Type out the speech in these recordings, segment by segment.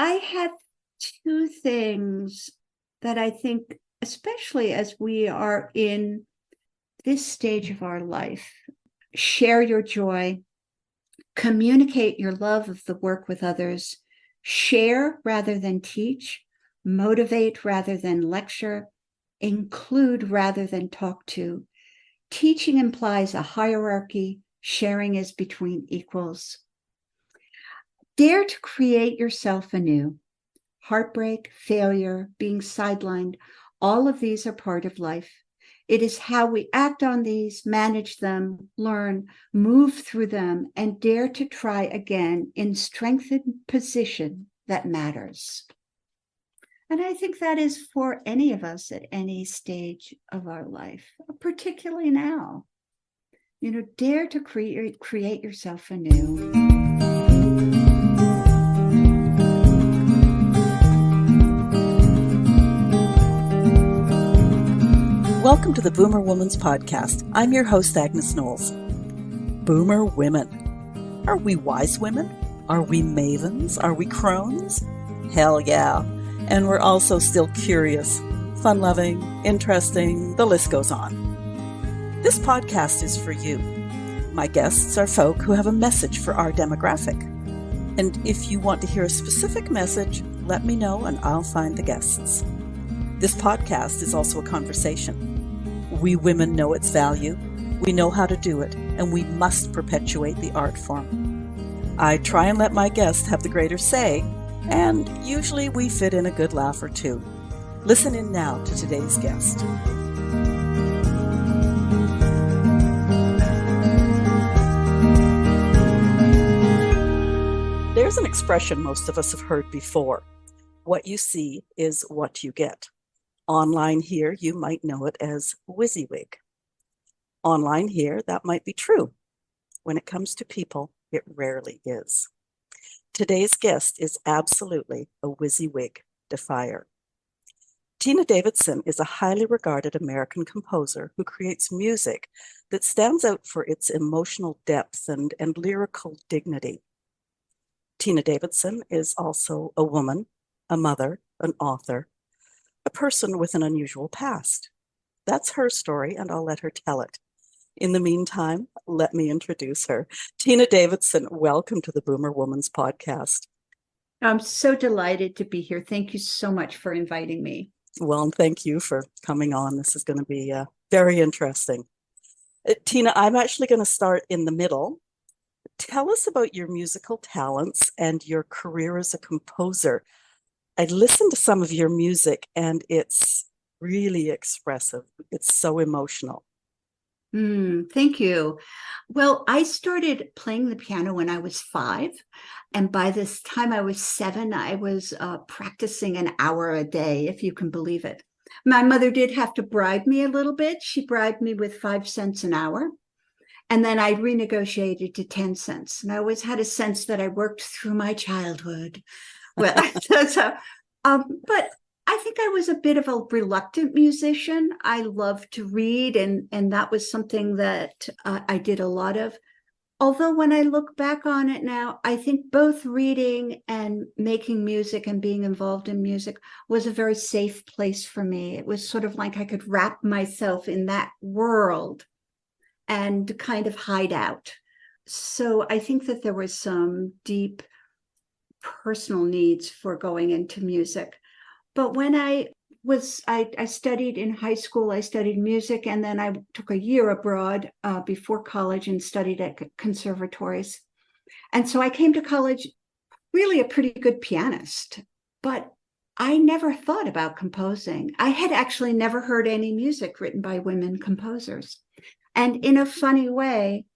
I have two things that I think, especially as we are in this stage of our life, share your joy, communicate your love of the work with others, share rather than teach, motivate rather than lecture, include rather than talk to. Teaching implies a hierarchy, sharing is between equals. Dare to create yourself anew. Heartbreak, failure, being sidelined, all of these are part of life. It is how we act on these, manage them, learn, move through them, and dare to try again in strengthened position that matters. And I think that is for any of us at any stage of our life, particularly now. Dare to create yourself anew. Welcome to the Boomer Woman's Podcast. I'm your host, Agnes Knowles. Boomer women. Are we wise women? Are we mavens? Are we crones? Hell yeah. And we're also still curious, fun-loving, interesting, the list goes on. This podcast is for you. My guests are folk who have a message for our demographic. And if you want to hear a specific message, let me know and I'll find the guests. This podcast is also a conversation. We women know its value, we know how to do it, and we must perpetuate the art form. I try and let my guests have the greater say, and usually we fit in a good laugh or two. Listen in now to today's guest. There's an expression most of us have heard before. What you see is what you get. Online here, you might know it as WYSIWYG. Online here, that might be true. When it comes to people, it rarely is. Today's guest is absolutely a WYSIWYG defier. Tina Davidson is a highly regarded American composer who creates music that stands out for its emotional depth and lyrical dignity. Tina Davidson is also a woman, a mother, an author, a person with an unusual past. That's her story, and I'll let her tell it. In the meantime, let me introduce her. Tina Davidson, welcome to the Boomer Woman's Podcast. I'm so delighted to be here. Thank you so much for inviting me. Well, and thank you for coming on. This is going to be very interesting. Tina, I'm actually going to start in the middle. Tell us about your musical talents and your career as a composer. I listened to some of your music and it's really expressive. It's so emotional. Thank you. Well, I started playing the piano when I was 5. And by this time I was 7, I was practicing an hour a day, if you can believe it. My mother did have to bribe me a little bit. She bribed me with 5 cents an hour. And then I renegotiated to 10 cents. And I always had a sense that I worked through my childhood. Well, but I think I was a bit of a reluctant musician. I loved to read, and that was something that I did a lot of. Although when I look back on it now, I think both reading and making music and being involved in music was a very safe place for me. It was sort of like I could wrap myself in that world and kind of hide out. So I think that there was some deep personal needs for going into music. But when I studied in high school, I studied music, and then I took a year abroad before college and studied at conservatories. And so I came to college really a pretty good pianist, but I never thought about composing. I had actually never heard any music written by women composers. And in a funny way,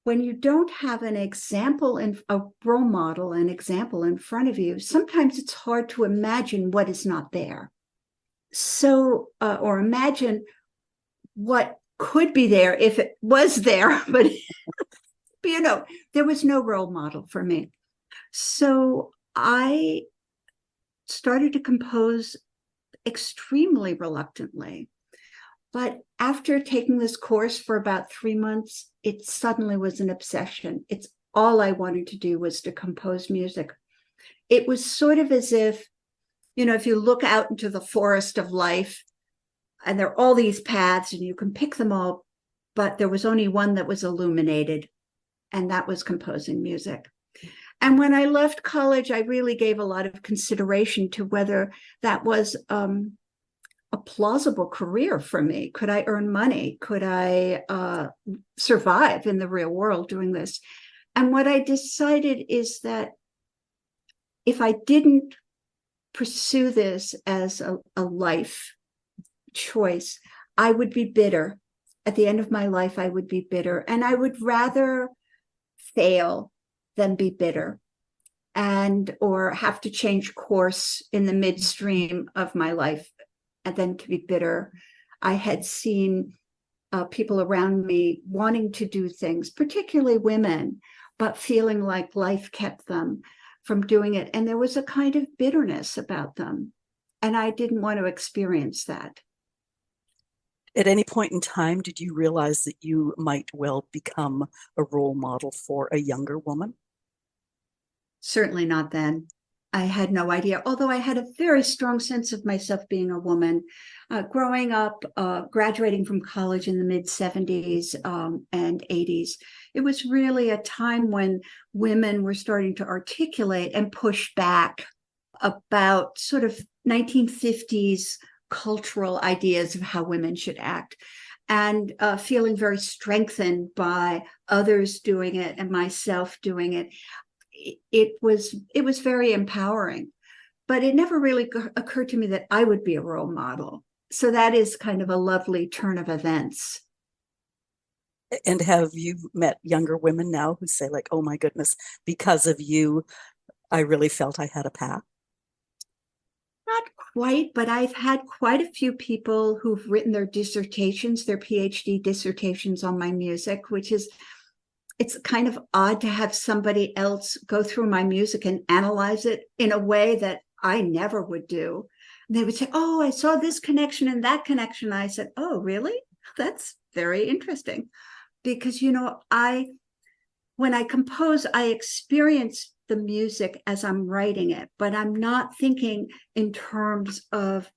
when you don't have an example and a role model, an example in front of you, sometimes it's hard to imagine what is not there. So, or imagine what could be there if it was there, but there was no role model for me. So I started to compose extremely reluctantly. But after taking this course for about 3 months, it suddenly was an obsession. It's all I wanted to do was to compose music. It was sort of as if, if you look out into the forest of life and there are all these paths and you can pick them all, but there was only one that was illuminated, and that was composing music. And when I left college, I really gave a lot of consideration to whether that was a plausible career for me. Could I earn money? Could I survive in the real world doing this? And what I decided is that if I didn't pursue this as a life choice, I would be bitter. At the end of my life, I would be bitter. And I would rather fail than be bitter or have to change course in the midstream of my life and then to be bitter. I had seen people around me wanting to do things, particularly women, but feeling like life kept them from doing it. And there was a kind of bitterness about them. And I didn't want to experience that. At any point in time, did you realize that you might well become a role model for a younger woman? Certainly not then. I had no idea, although I had a very strong sense of myself being a woman. Growing up, graduating from college in the mid-70s and 80s, it was really a time when women were starting to articulate and push back about sort of 1950s cultural ideas of how women should act, and feeling very strengthened by others doing it and myself doing it. It was very empowering, but it never really occurred to me that I would be a role model. So that is kind of a lovely turn of events. And have you met younger women now who say like, oh my goodness, because of you, I really felt I had a path? Not quite, but I've had quite a few people who've written their dissertations, their PhD dissertations on my music, it's kind of odd to have somebody else go through my music and analyze it in a way that I never would do. And they would say, oh, I saw this connection and that connection. I said, oh, really? That's very interesting. Because, when I compose, I experience the music as I'm writing it, but I'm not thinking in terms of,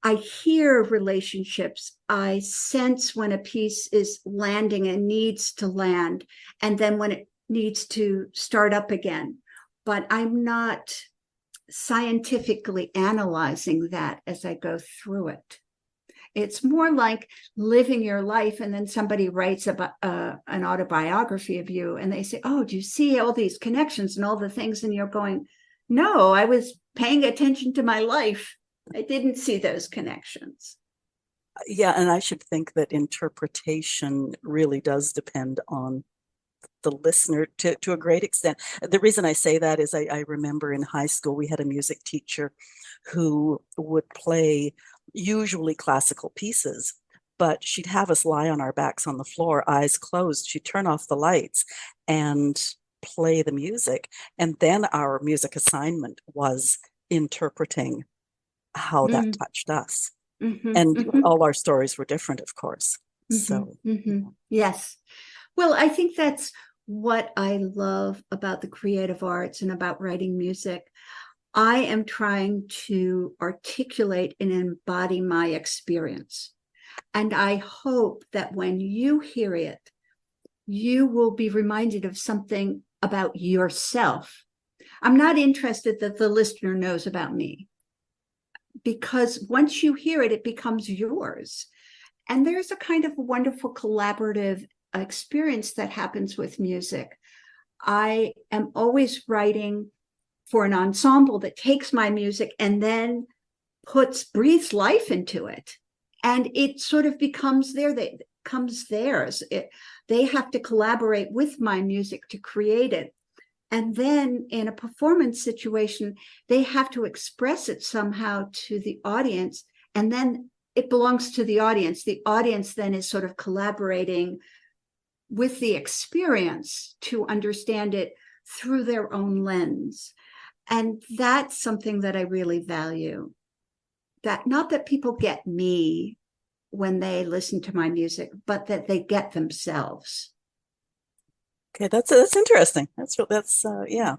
I hear relationships. I sense when a piece is landing and needs to land, and then when it needs to start up again. But I'm not scientifically analyzing that as I go through it. It's more like living your life, and then somebody writes about an autobiography of you, and they say, oh, do you see all these connections and all the things? And you're going, no, I was paying attention to my life. I didn't see those connections. Yeah, and I should think that interpretation really does depend on the listener to a great extent. The reason I say that is I remember in high school, we had a music teacher who would play usually classical pieces, but she'd have us lie on our backs on the floor, eyes closed. She'd turn off the lights and play the music. And then our music assignment was interpreting how that touched us. And all our stories were different, of course. So yes. Well, I think that's what I love about the creative arts and about writing music. I am trying to articulate and embody my experience. And I hope that when you hear it, you will be reminded of something about yourself. I'm not interested that the listener knows about me, because once you hear it, it becomes yours. And there's a kind of wonderful collaborative experience that happens with music. I am always writing for an ensemble that takes my music and then breathes life into it. And it sort of becomes theirs. They have to collaborate with my music to create it. And then in a performance situation, they have to express it somehow to the audience. And then it belongs to the audience. The audience then is sort of collaborating with the experience to understand it through their own lens. And that's something that I really value. That not that people get me when they listen to my music, but that they get themselves. Okay, that's interesting. That's yeah.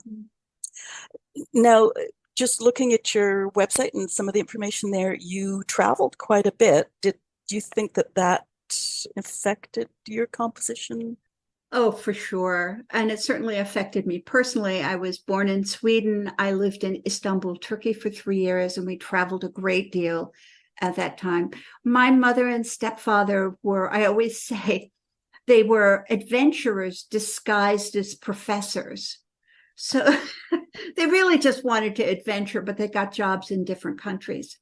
Now, just looking at your website and some of the information there, you traveled quite a bit. Do you think that that affected your composition? Oh, for sure. And it certainly affected me personally. I was born in Sweden. I lived in Istanbul, Turkey for 3 years, and we traveled a great deal at that time. My mother and stepfather were, I always say, they were adventurers disguised as professors. So they really just wanted to adventure, but they got jobs in different countries.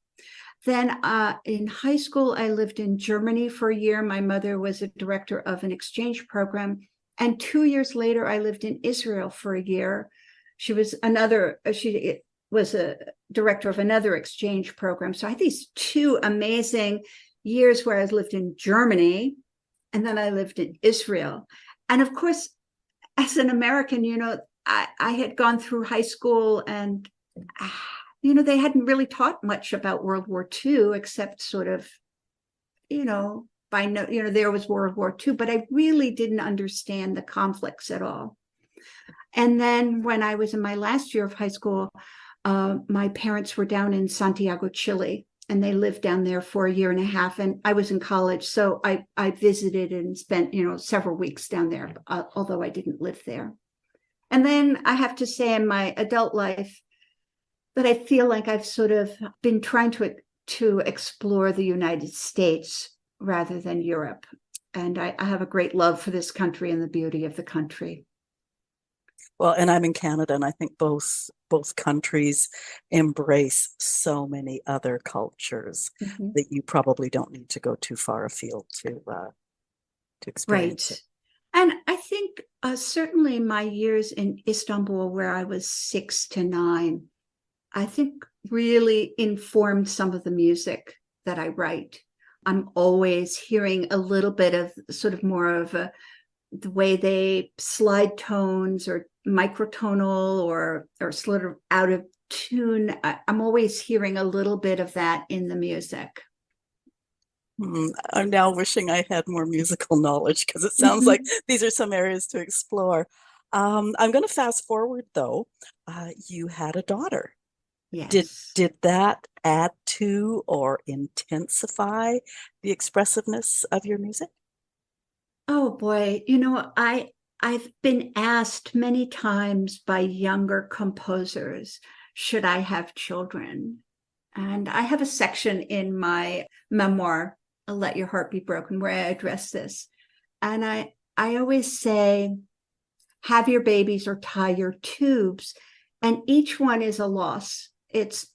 Then in high school, I lived in Germany for a year. My mother was a director of an exchange program. And 2 years later, I lived in Israel for a year. She was a director of another exchange program. So I had these 2 amazing years where I lived in Germany, and then I lived in Israel. And of course, as an American, I had gone through high school and, they hadn't really taught much about World War II, except sort of, there was World War II, but I really didn't understand the conflicts at all. And then when I was in my last year of high school, my parents were down in Santiago, Chile, and they lived down there for a year and a half. And I was in college, so I visited and spent, several weeks down there, although I didn't live there. And then I have to say in my adult life that I feel like I've sort of been trying to explore the United States rather than Europe. And I have a great love for this country and the beauty of the country. Well, and I'm in Canada, and I think both countries embrace so many other cultures that you probably don't need to go too far afield to experience it. And I think certainly my years in Istanbul, where I was 6 to 9, I think really informed some of the music that I write. I'm always hearing a little bit of sort of more of the way they slide tones or microtonal or sort of out of tune. I'm always hearing a little bit of that in the music. I'm now wishing I had more musical knowledge, because it sounds like these are some areas to explore. I'm going to fast forward though. You had a daughter. Yes. Did that add to or intensify the expressiveness of your music? Oh boy, I've been asked many times by younger composers, should I have children? And I have a section in my memoir, Let Your Heart Be Broken, where I address this. And I always say, have your babies or tie your tubes. And each one is a loss. It's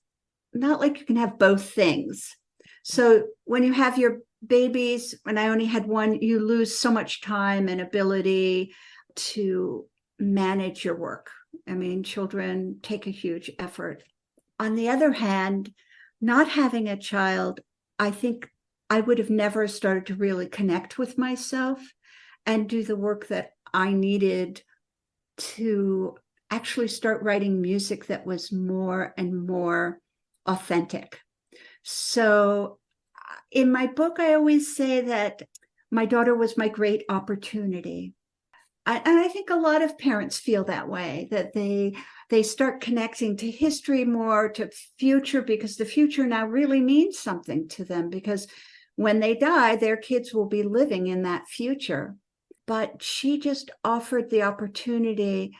not like you can have both things. So when you have your babies, when I only had one, you lose so much time and ability to manage your work. I mean, children take a huge effort. On the other hand, not having a child, I think I would have never started to really connect with myself and do the work that I needed to actually start writing music that was more and more authentic. So in my book, I always say that my daughter was my great opportunity. And I think a lot of parents feel that way, that they start connecting to history more, to future, because the future now really means something to them, because when they die, their kids will be living in that future. But she just offered the opportunity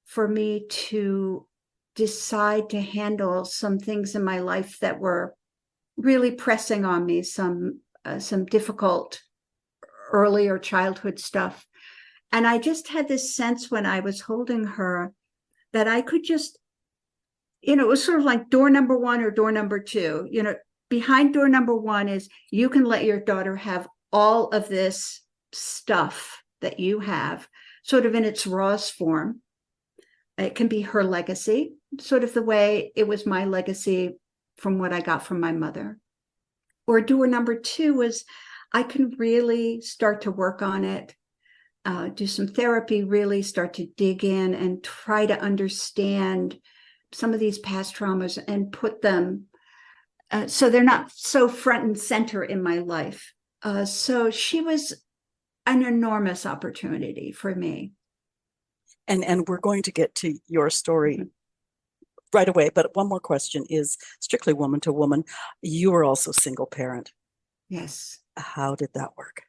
for me to decide to handle some things in my life that were really pressing on me, some difficult earlier childhood stuff. And I just had this sense when I was holding her that I could just, it was sort of like door number 1 or door number 2. Behind door number 1 is you can let your daughter have all of this stuff that you have, sort of in its rawest form. It can be her legacy, sort of the way it was my legacy from what I got from my mother. Or door number 2 was I can really start to work on it, do some therapy, really start to dig in and try to understand some of these past traumas and put them so they're not so front and center in my life. So she was an enormous opportunity for me. And we're going to get to your story right away. But one more question is strictly woman to woman. You were also single parent. Yes. How did that work?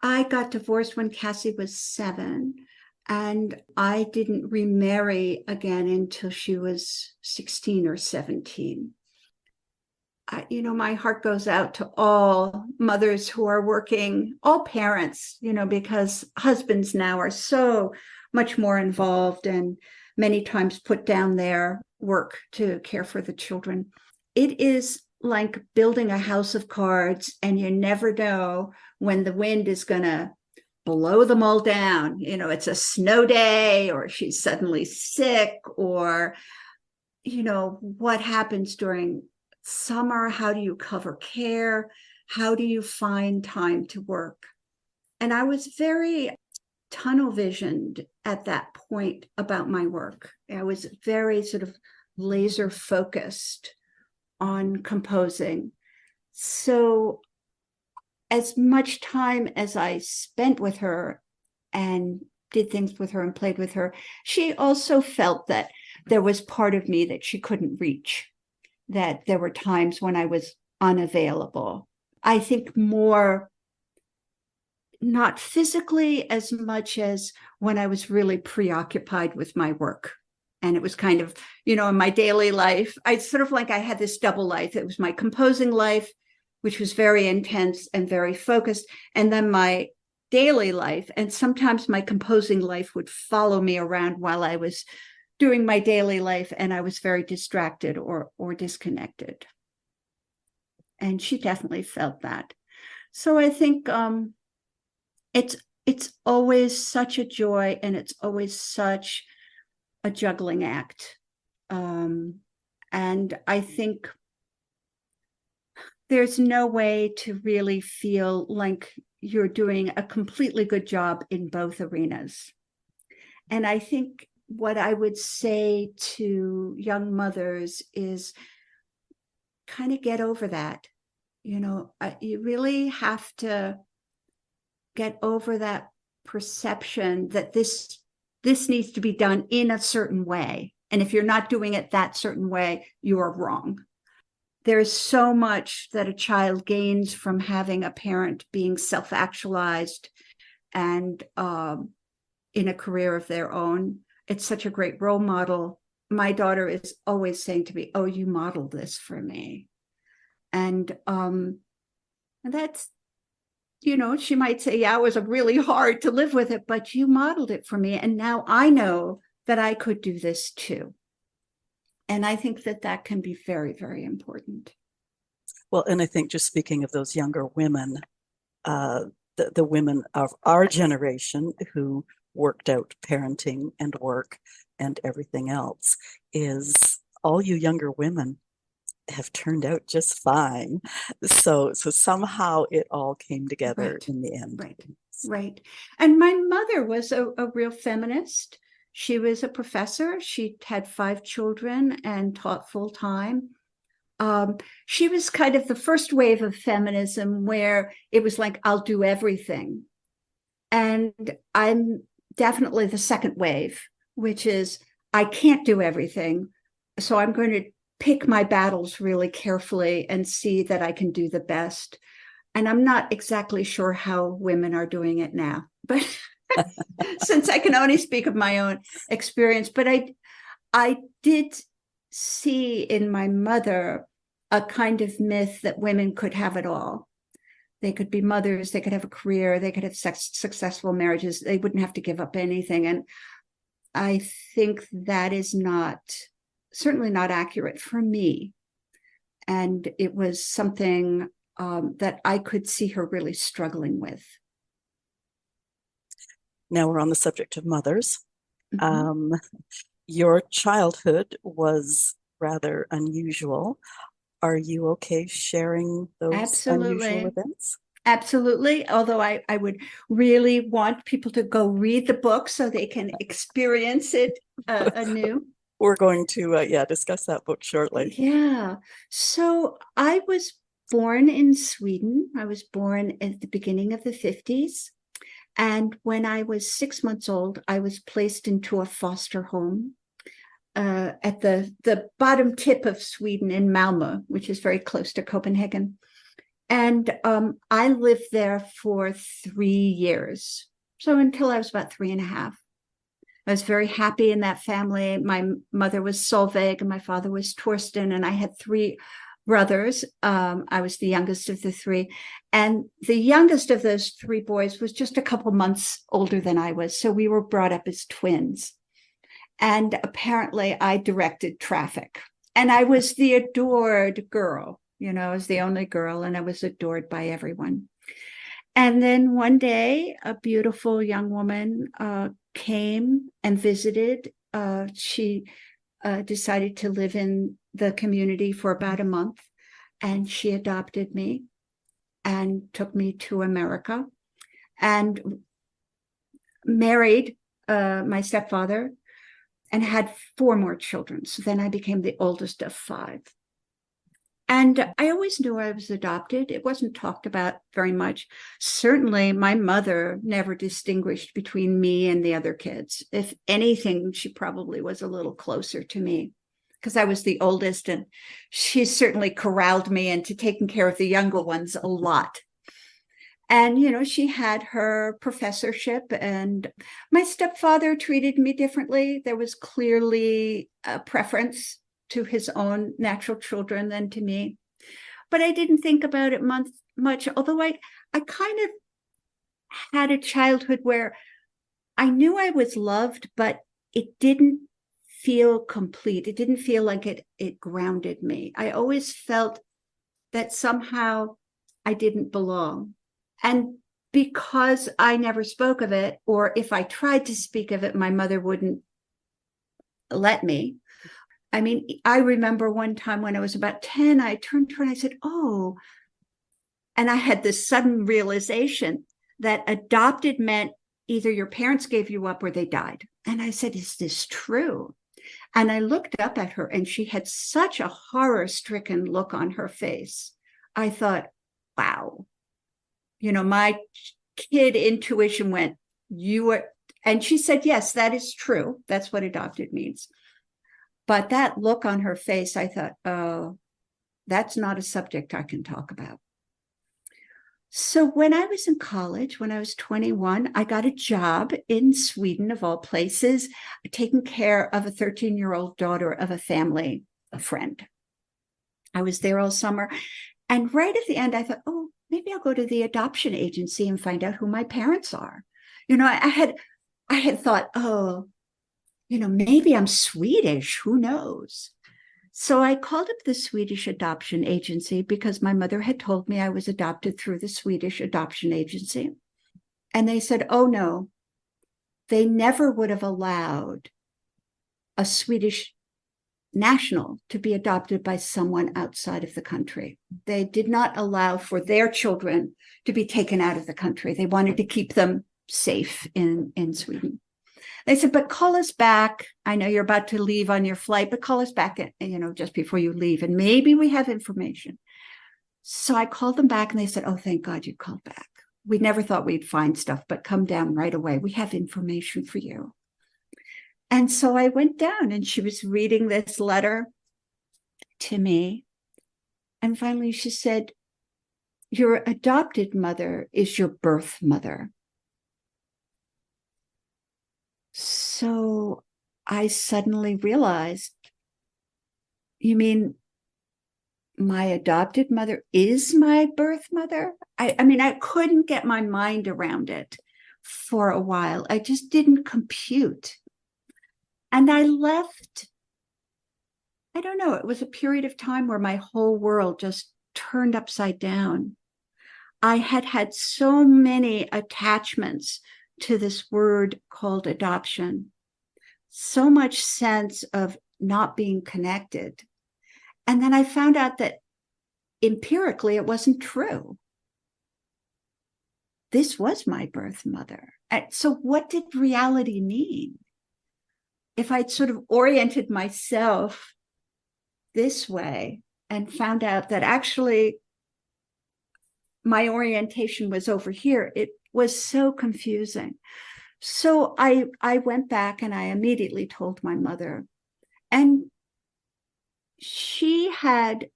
I got divorced when Cassie was 7, and I didn't remarry again until she was 16 or 17. My heart goes out to all mothers who are working, all parents, because husbands now are so much more involved and many times put down their work to care for the children. It is like building a house of cards, and you never know when the wind is going to blow them all down. It's a snow day, or she's suddenly sick, or, what happens during summer. How do you cover care? How do you find time to work? And I was very tunnel visioned at that point about my work. I was very sort of laser focused on composing. So as much time as I spent with her and did things with her and played with her, she also felt that there was part of me that she couldn't reach, that there were times when I was unavailable. I think more, not physically as much as when I was really preoccupied with my work. And it was kind of, in my daily life, I sort of like I had this double life. It was my composing life, which was very intense and very focused, and then my daily life. And sometimes my composing life would follow me around while I was doing my daily life, and I was very distracted or disconnected. And she definitely felt that. So I think it's always such a joy, and it's always such a juggling act. And I think there's no way to really feel like you're doing a completely good job in both arenas. And I think what I would say to young mothers is kind of get over that. You really have to get over that perception that this needs to be done in a certain way. And if you're not doing it that certain way, you are wrong. There's so much that a child gains from having a parent being self-actualized and in a career of their own. It's such a great role model. My daughter is always saying to me, "Oh, you modeled this for me." And that's, she might say, "Yeah, it was really hard to live with it, but you modeled it for me. And now I know that I could do this too." And I think that can be very, very important. Well, and I think just speaking of those younger women, the women of our generation who worked out parenting and work and everything else, is all you younger women have turned out just fine. So somehow it all came together Right. in the end. Right. And my mother was a real feminist. She was a professor. She had 5 children and taught full time. She was kind of the first wave of feminism where it was like, I'll do everything. And I'm definitely the second wave, which is I can't do everything. So I'm going to pick my battles really carefully and see that I can do the best. And I'm not exactly sure how women are doing it now, but since I can only speak of my own experience, but I did see in my mother a kind of myth that women could have it all. They could be mothers, they could have a career, they could have successful marriages, they wouldn't have to give up anything. And I think that is certainly not accurate for me. And it was something that I could see her really struggling with. Now we're on the subject of mothers. Mm-hmm. Your childhood was rather unusual. Are you okay sharing those unusual events? Absolutely. Although I would really want people to go read the book so they can experience it anew. We're going to discuss that book shortly. Yeah. So I was born in Sweden. I was born at the beginning of the 50s. And when I was 6 months old, I was placed into a foster home at the bottom tip of Sweden in Malmö, which is very close to Copenhagen. And I lived there for 3 years. So until I was about 3.5. I was very happy in that family. My mother was Solveig and my father was Torsten, and I had 3 brothers. I was the youngest of the 3. And the youngest of those 3 boys was just a couple months older than I was. So we were brought up as twins. And apparently I directed traffic. And I was the adored girl. I was the only girl, and I was adored by everyone. And then one day, a beautiful young woman came and visited. She decided to live in the community for about a month, and she adopted me and took me to America and married my stepfather and had 4 more children. So then I became the oldest of 5. And I always knew I was adopted. It wasn't talked about very much. Certainly, my mother never distinguished between me and the other kids. If anything, she probably was a little closer to me because I was the oldest, and she certainly corralled me into taking care of the younger ones a lot. And, she had her professorship, and my stepfather treated me differently. There was clearly a preference to his own natural children than to me. But I didn't think about it much, although I kind of had a childhood where I knew I was loved, but it didn't feel complete. It didn't feel like it grounded me. I always felt that somehow I didn't belong. And because I never spoke of it, or if I tried to speak of it, my mother wouldn't let me. I mean, I remember one time when I was about 10, I turned to her and I said, "Oh," and I had this sudden realization that adopted meant either your parents gave you up or they died. And I said, "Is this true?" And I looked up at her, and she had such a horror-stricken look on her face. I thought, wow, my kid intuition went, "You are," and she said, "Yes, that is true. That's what adopted means." But that look on her face, I thought, oh, that's not a subject I can talk about. So when I was in college, when I was 21, I got a job in Sweden, of all places, taking care of a 13-year-old daughter of a friend. I was there all summer. And right at the end, I thought, oh, maybe I'll go to the adoption agency and find out who my parents are. I had thought, oh, maybe I'm Swedish, who knows? So I called up the Swedish adoption agency because my mother had told me I was adopted through the Swedish adoption agency. And they said, oh no, they never would have allowed a Swedish national to be adopted by someone outside of the country. They did not allow for their children to be taken out of the country. They wanted to keep them safe in Sweden. They said, but call us back. I know you're about to leave on your flight, but call us back, just before you leave, and maybe we have information. So I called them back, and they said, oh, thank God you called back. We never thought we'd find stuff, but come down right away. We have information for you. And so I went down, and she was reading this letter to me. And finally she said, your adopted mother is your birth mother. So I suddenly realized, you mean my adopted mother is my birth mother? I mean, I couldn't get my mind around it for a while. I just didn't compute. And I left, I don't know, it was a period of time where my whole world just turned upside down. I had had so many attachments to this word called adoption, so much sense of not being connected. And then I found out that empirically it wasn't true. This was my birth mother. So what did reality mean? If I'd sort of oriented myself this way and found out that actually my orientation was over here, it was so confusing. So I went back and I immediately told my mother. And she had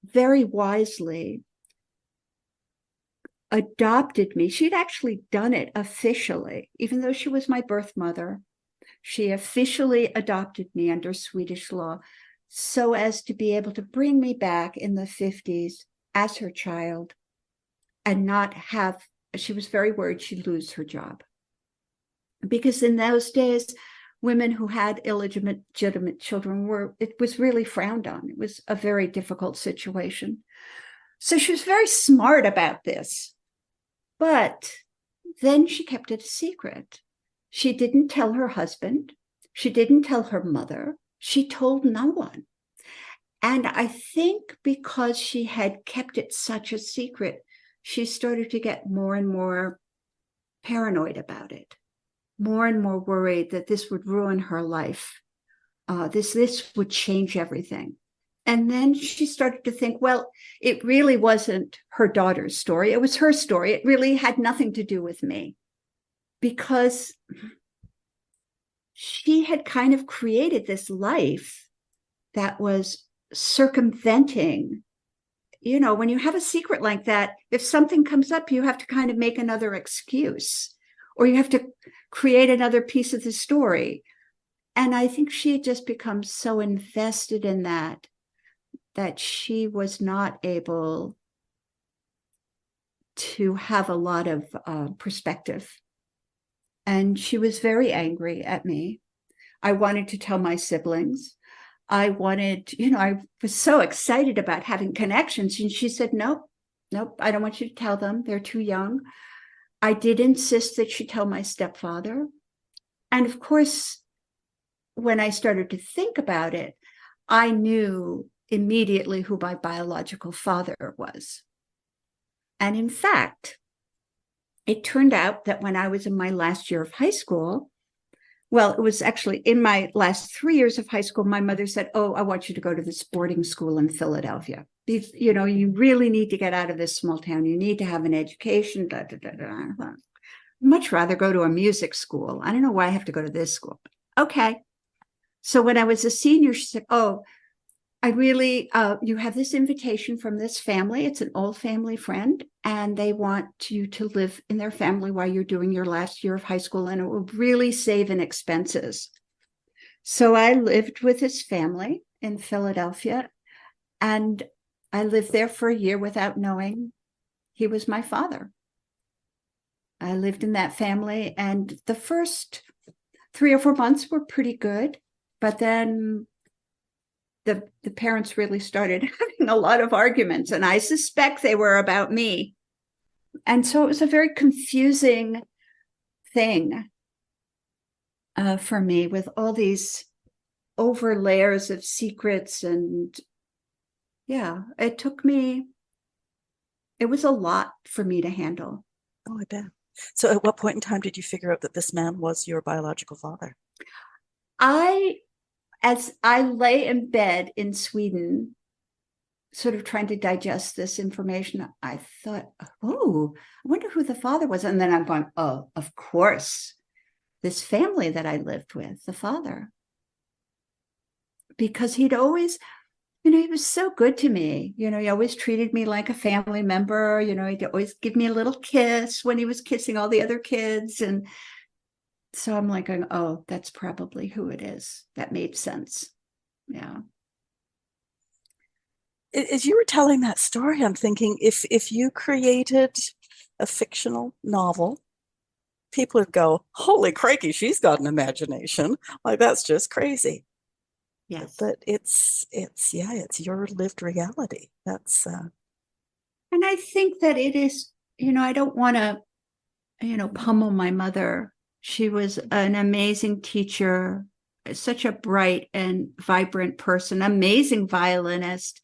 very wisely adopted me. She'd actually done it officially, even though she was my birth mother. She officially adopted me under Swedish law so as to be able to bring me back in the 50s as her child and not have, she was very worried she'd lose her job. Because in those days, women who had illegitimate children it was really frowned on. It was a very difficult situation. So she was very smart about this. But then she kept it a secret. She didn't tell her husband. She didn't tell her mother. She told no one. And I think because she had kept it such a secret, she started to get more and more paranoid about it, more and more worried that this would ruin her life. This would change everything. And then she started to think, well, it really wasn't her daughter's story. It was her story. It really had nothing to do with me, because she had kind of created this life that was circumventing. You know, when you have a secret like that, if something comes up, you have to kind of make another excuse, or you have to create another piece of the story. And I think she had just become so invested in that she was not able to have a lot of perspective. And she was very angry at me. I wanted to tell my siblings. I was so excited about having connections. And she said, nope, I don't want you to tell them. They're too young. I did insist that she tell my stepfather. And of course, when I started to think about it, I knew immediately who my biological father was. And in fact, it turned out that when I was in my last year of high school, well, it was actually in my last 3 years of high school, my mother said, oh, I want you to go to this boarding school in Philadelphia. You really need to get out of this small town. You need to have an education. Da, da, da, da. I'd much rather go to a music school. I don't know why I have to go to this school. Okay. So when I was a senior, she said, oh, you have this invitation from this family. It's an old family friend, and they want you to live in their family while you're doing your last year of high school, and it will really save in expenses. So I lived with his family in Philadelphia, and I lived there for a year without knowing he was my father. I lived in that family, and the first 3 or 4 months were pretty good, but then the parents really started having a lot of arguments, and I suspect they were about me. And so it was a very confusing thing for me, with all these over layers of secrets. And yeah, it was a lot for me to handle. Oh, I bet. So at what point in time did you figure out that this man was your biological father? As I lay in bed in Sweden, sort of trying to digest this information, I thought, oh, I wonder who the father was. And then I'm going, oh, of course, this family that I lived with, the father. Because he'd always, he was so good to me. He always treated me like a family member. He'd always give me a little kiss when he was kissing all the other kids. And so I'm like, oh, that's probably who it is. That made sense. Yeah. As you were telling that story, I'm thinking, if you created a fictional novel, people would go, holy crikey, she's got an imagination. Like, that's just crazy. Yes. But it's your lived reality. That's and I think that it is, I don't want to, pummel my mother. She was an amazing teacher, such a bright and vibrant person, amazing violinist.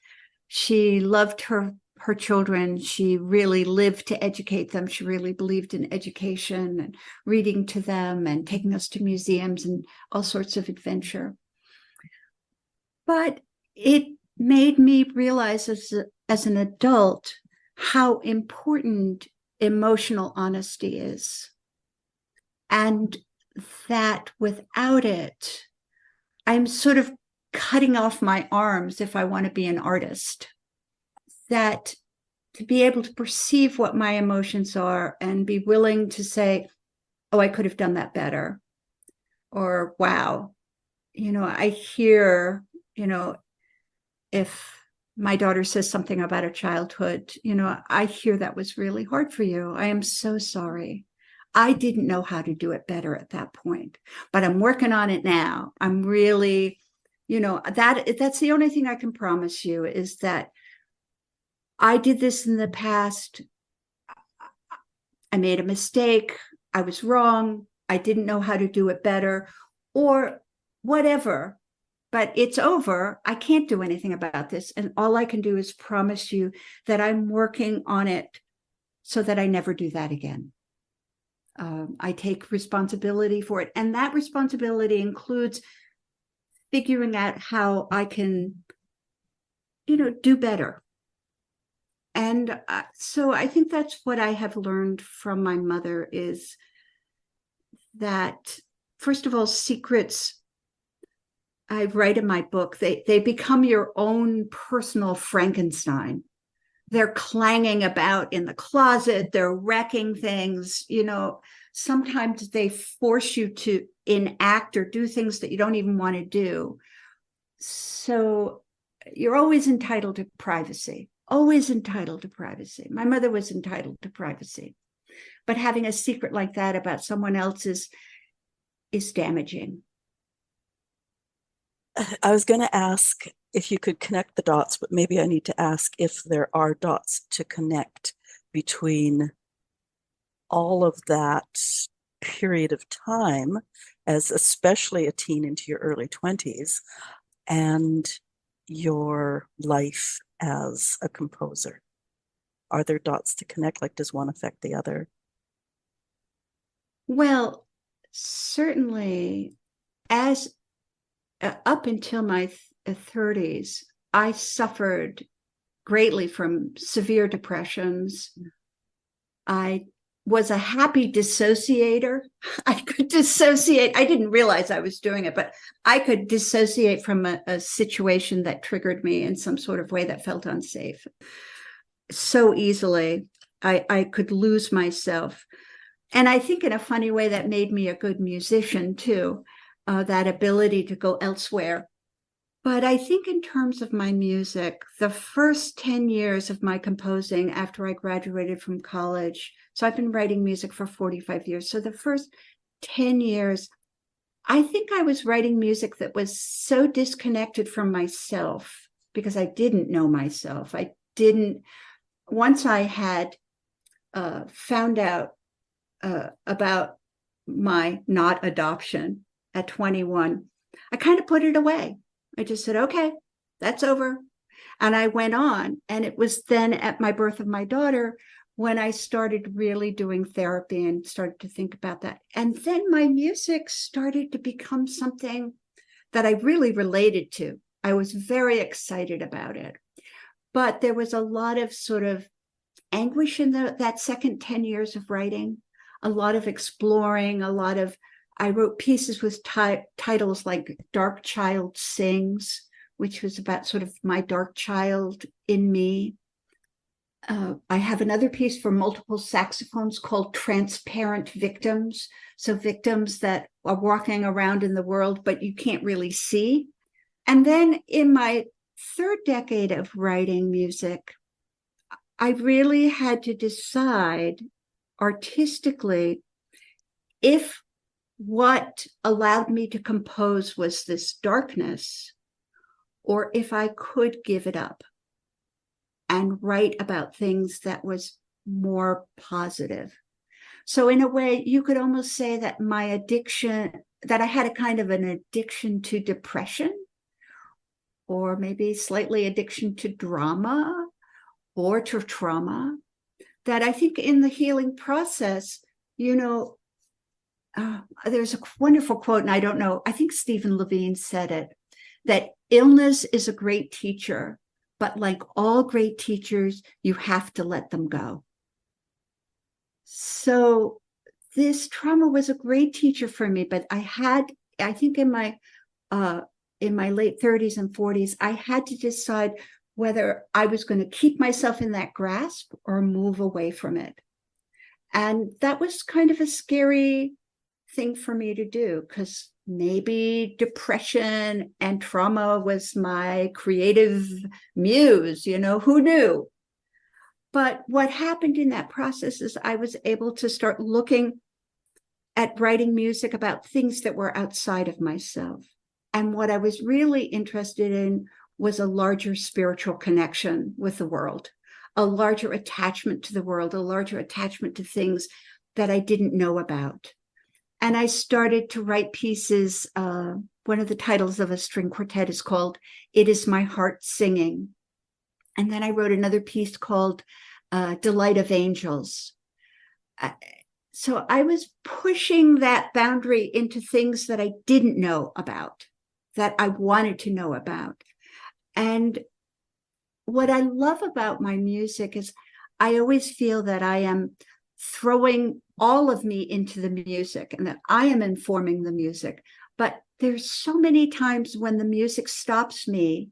She loved her children. She really lived to educate them. She really believed in education and reading to them and taking us to museums and all sorts of adventure. But it made me realize as an adult how important emotional honesty is. And that without it, I'm sort of cutting off my arms if I want to be an artist. That to be able to perceive what my emotions are and be willing to say, oh, I could have done that better. Or, wow, I hear, if my daughter says something about her childhood, I hear that was really hard for you. I am so sorry. I didn't know how to do it better at that point, but I'm working on it now. I'm really, that's the only thing I can promise you is that I did this in the past. I made a mistake. I was wrong. I didn't know how to do it better or whatever, but it's over. I can't do anything about this. And all I can do is promise you that I'm working on it so that I never do that again. I take responsibility for it. And that responsibility includes figuring out how I can, do better. And so I think that's what I have learned from my mother is that, first of all, secrets, I write in my book, they become your own personal Frankenstein. They're clanging about in the closet, they're wrecking things, sometimes they force you to enact or do things that you don't even want to do. So you're always entitled to privacy, always entitled to privacy. My mother was entitled to privacy, but having a secret like that about someone else is damaging. I was going to ask if you could connect the dots, but maybe I need to ask if there are dots to connect between all of that period of time, as especially a teen into your early 20s, and your life as a composer. Are there dots to connect? Like, does one affect the other? Well, certainly, as up until my 30s, I suffered greatly from severe depressions. I was a happy dissociator. I could dissociate. I didn't realize I was doing it, but I could dissociate from a situation that triggered me in some sort of way that felt unsafe so easily. I could lose myself. And I think in a funny way that made me a good musician too, that ability to go elsewhere. But I think in terms of my music, the first 10 years of my composing after I graduated from college, so I've been writing music for 45 years. So the first 10 years, I think I was writing music that was so disconnected from myself because I didn't know myself. Once I had found out about my not adoption at 21, I kind of put it away. I just said, okay, that's over. And I went on. And it was then at my birth of my daughter when I started really doing therapy and started to think about that. And then my music started to become something that I really related to. I was very excited about it. But there was a lot of sort of anguish in that second 10 years of writing, a lot of exploring, I wrote pieces with titles like Dark Child Sings, which was about sort of my dark child in me. I have another piece for multiple saxophones called Transparent Victims. So victims that are walking around in the world, but you can't really see. And then in my third decade of writing music, I really had to decide artistically if what allowed me to compose was this darkness, or if I could give it up and write about things that was more positive. So in a way, you could almost say that that I had a kind of an addiction to depression, or maybe slightly addiction to drama or to trauma, that I think in the healing process, there's a wonderful quote, and I don't know, I think Stephen Levine said it, that illness is a great teacher, but like all great teachers, you have to let them go. So this trauma was a great teacher for me, but I think in my in my late 30s and 40s, I had to decide whether I was going to keep myself in that grasp or move away from it. And that was kind of a scary thing for me to do, because maybe depression and trauma was my creative muse, who knew? But what happened in that process is I was able to start looking at writing music about things that were outside of myself. And what I was really interested in was a larger spiritual connection with the world, a larger attachment to the world, a larger attachment to things that I didn't know about. And I started to write pieces. One of the titles of a string quartet is called "It Is My Heart Singing." And then I wrote another piece called "Delight of Angels." So I was pushing that boundary into things that I didn't know about, that I wanted to know about. And what I love about my music is I always feel that I am throwing all of me into the music and that I am informing the music. But there's so many times when the music stops me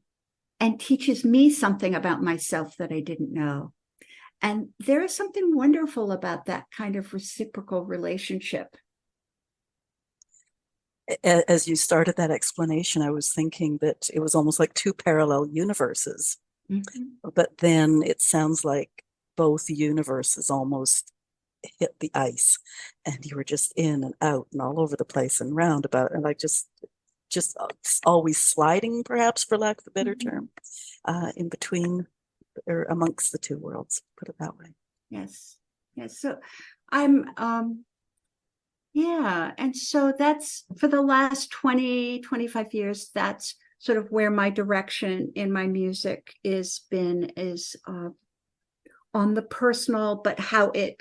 and teaches me something about myself that I didn't know. And there is something wonderful about that kind of reciprocal relationship. As you started that explanation, I was thinking that it was almost like two parallel universes. Mm-hmm. But then it sounds like both universes almost hit the ice, and you were just in and out and all over the place and roundabout, and like just always sliding, perhaps, for lack of a better term, in between or amongst the two worlds, put it that way. Yes. So I'm and so that's for the last 20-25 years, that's sort of where my direction in my music is on the personal, but how it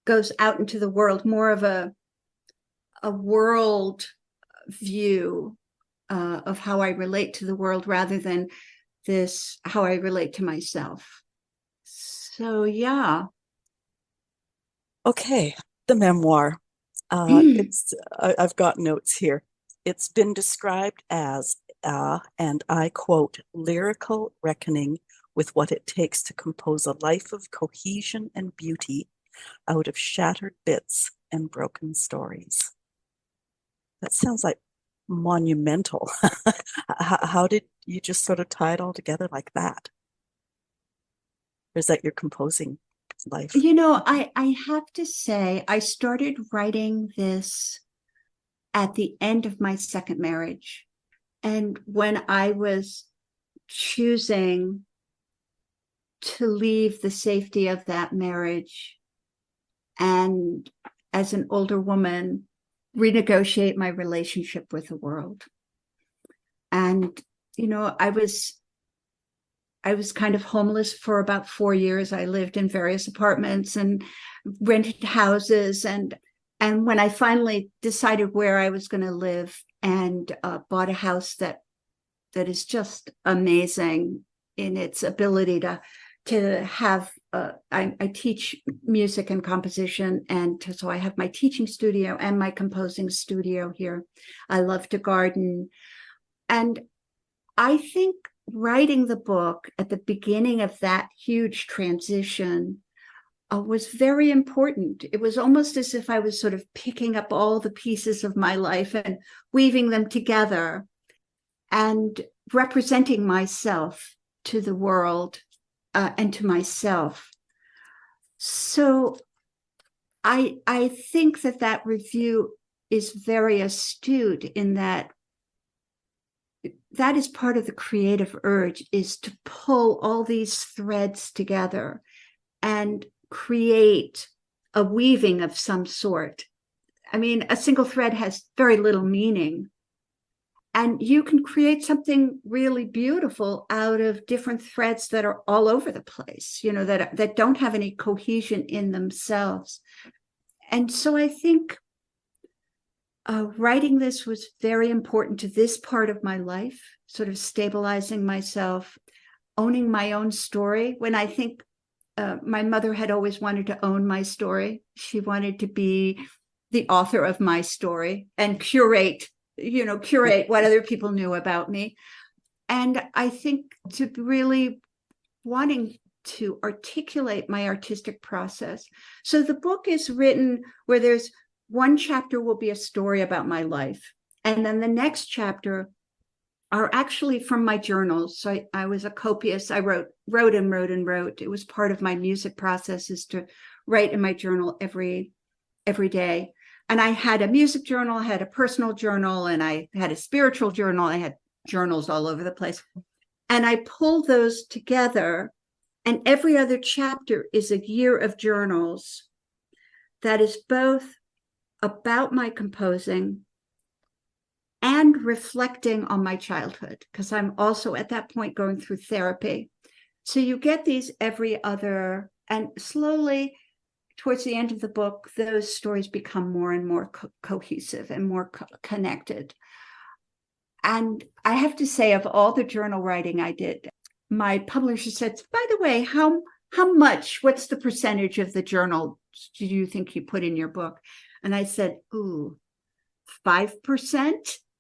goes out into the world, more of a world view of how I relate to the world, rather than how I relate to myself. So, yeah. Okay, the memoir. I've got notes here. It's been described as and I quote, lyrical reckoning with what it takes to compose a life of cohesion and beauty out of shattered bits and broken stories. That sounds like monumental. How did you just sort of tie it all together like that? Or is that your composing life? I have to say, I started writing this at the end of my second marriage. And when I was choosing to leave the safety of that marriage and, as an older woman, renegotiate my relationship with the world. And, I was kind of homeless for about 4 years. I lived in various apartments and rented houses. And when I finally decided where I was going to live and bought a house that is just amazing in its ability to have, I teach music and composition. And so I have my teaching studio and my composing studio here. I love to garden. And I think writing the book at the beginning of that huge transition was very important. It was almost as if I was sort of picking up all the pieces of my life and weaving them together and representing myself to the world and to myself. So I think that review is very astute in that is part of the creative urge, is to pull all these threads together and create a weaving of some sort. I mean, a single thread has very little meaning. And you can create something really beautiful out of different threads that are all over the place, that don't have any cohesion in themselves. And so I think writing this was very important to this part of my life, sort of stabilizing myself, owning my own story. When I think my mother had always wanted to own my story. She wanted to be the author of my story and curate curate what other people knew about me. And I think to really wanting to articulate my artistic process. So the book is written where there's one chapter will be a story about my life. And then the next chapter are actually from my journals. So I was a copyist. I wrote. It was part of my music process is to write in my journal every day. And I had a music journal, I had a personal journal, and I had a spiritual journal. I had journals all over the place. And I pulled those together. And every other chapter is a year of journals that is both about my composing and reflecting on my childhood, because I'm also at that point going through therapy. So you get these every other, and slowly towards the end of the book, those stories become more and more cohesive and more connected. And I have to say, of all the journal writing I did, my publisher said, by the way, what's the percentage of the journal do you think you put in your book? And I said, 5%,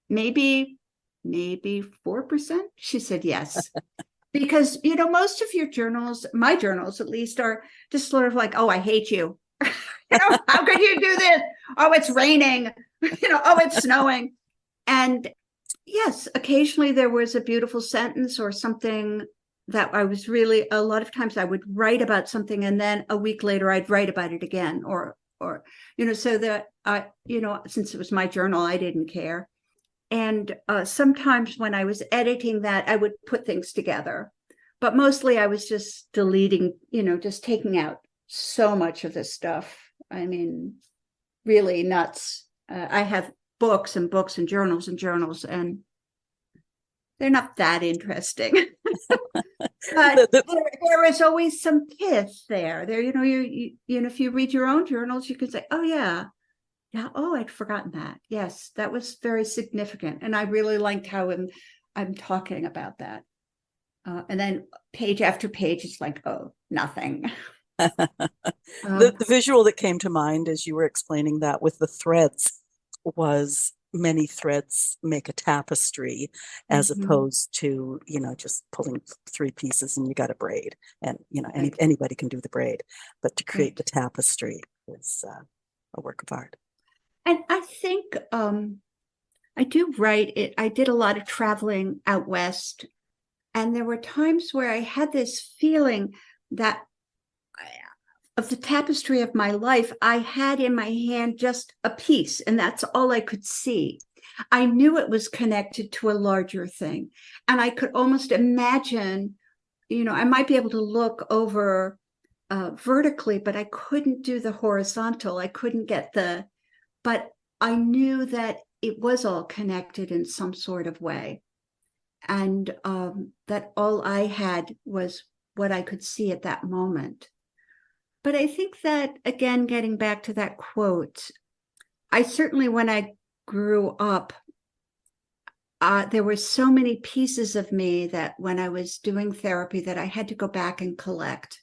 maybe 4%. She said, yes. Because, most of your journals, my journals at least, are just sort of like, oh, I hate you. How could you do this? Oh, it's raining. Oh, it's snowing. And yes, occasionally there was a beautiful sentence or something that I was really, a lot of times I would write about something and then a week later I'd write about it again, or so that since it was my journal, I didn't care. And sometimes when I was editing that, I would put things together, but mostly I was just deleting, just taking out so much of this stuff. I mean, really nuts. I have books and books and journals, and they're not that interesting. But there is always some pith there. You if you read your own journals, you can say, oh yeah, oh, I'd forgotten that. Yes, that was very significant. And I really liked how I'm talking about that. And then page after page, it's like, oh, nothing. The visual that came to mind as you were explaining that with the threads was many threads make a tapestry, as opposed to, just pulling 3 pieces and you got a braid. And, anybody can do the braid, but to create the tapestry is a work of art. And I think I do write it. I did a lot of traveling out west, and there were times where I had this feeling that of the tapestry of my life, I had in my hand just a piece, and that's all I could see. I knew it was connected to a larger thing, and I could almost imagine, I might be able to look over vertically, but I couldn't do the horizontal. I couldn't get but I knew that it was all connected in some sort of way, and that all I had was what I could see at that moment. But I think that, again, getting back to that quote, I certainly, when I grew up, there were so many pieces of me that when I was doing therapy that I had to go back and collect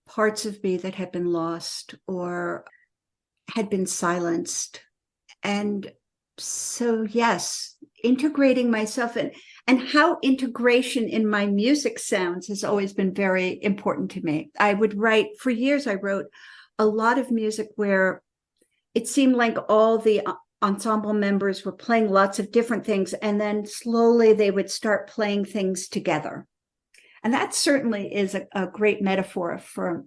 parts of me that had been lost or had been silenced. And so, yes, integrating myself and how integration in my music sounds has always been very important to me. I would write, for years, I wrote a lot of music where it seemed like all the ensemble members were playing lots of different things, and then slowly they would start playing things together. And that certainly is a great metaphor for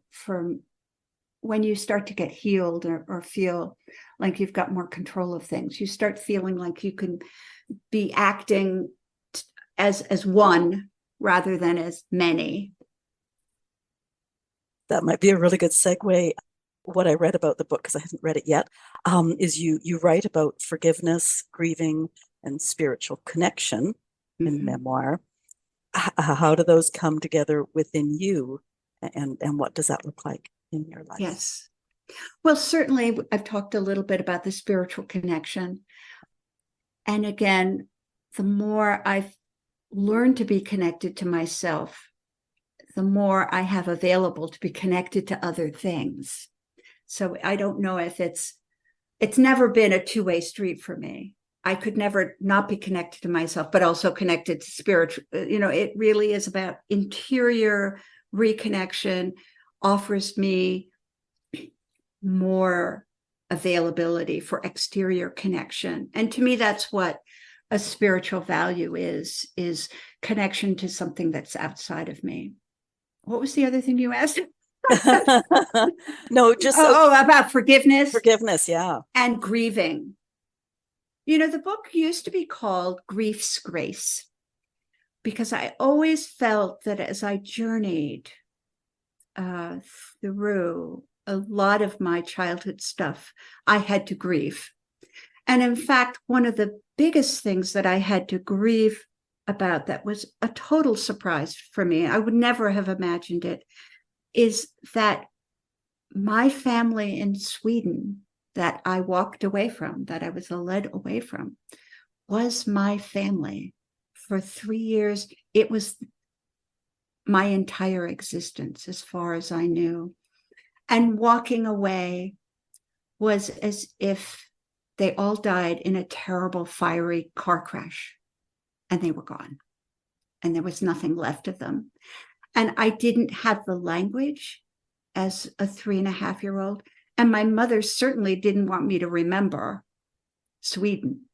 when you start to get healed or feel like you've got more control of things. You start feeling like you can be acting as one rather than as many. That might be a really good segue. What I read about the book, because I haven't read it yet, is you write about forgiveness, grieving, and spiritual connection in memoir. How do those come together within you, and what does that look like in your life? Yes. Well, certainly I've talked a little bit about the spiritual connection. And again, the more I've learned to be connected to myself, the more I have available to be connected to other things. So I don't know if it's never been a two-way street for me. I could never not be connected to myself, but also connected to spiritual. It really is about interior reconnection, offers me more availability for exterior connection. And to me, that's what a spiritual value is connection to something that's outside of me. What was the other thing you asked? No, just about forgiveness. Forgiveness, yeah. And grieving. The book used to be called Grief's Grace, because I always felt that as I journeyed through a lot of my childhood stuff, I had to grieve. And in fact, one of the biggest things that I had to grieve about that was a total surprise for me, I would never have imagined it, is that my family in Sweden that I walked away from, that I was led away from, was my family. For 3 years, it was my entire existence as far as I knew. And walking away was as if they all died in a terrible, fiery car crash, and they were gone. And there was nothing left of them. And I didn't have the language as a 3.5-year-old. And my mother certainly didn't want me to remember Sweden.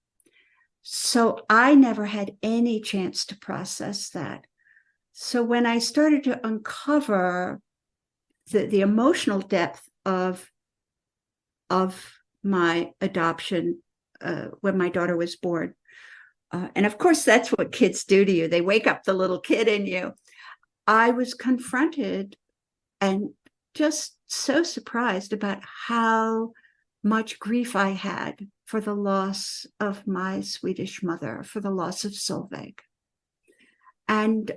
So I never had any chance to process that. So when I started to uncover the emotional depth of my adoption when my daughter was born, and of course, that's what kids do to you. They wake up the little kid in you. I was confronted and just so surprised about how much grief I had for the loss of my Swedish mother, for the loss of Solveig. And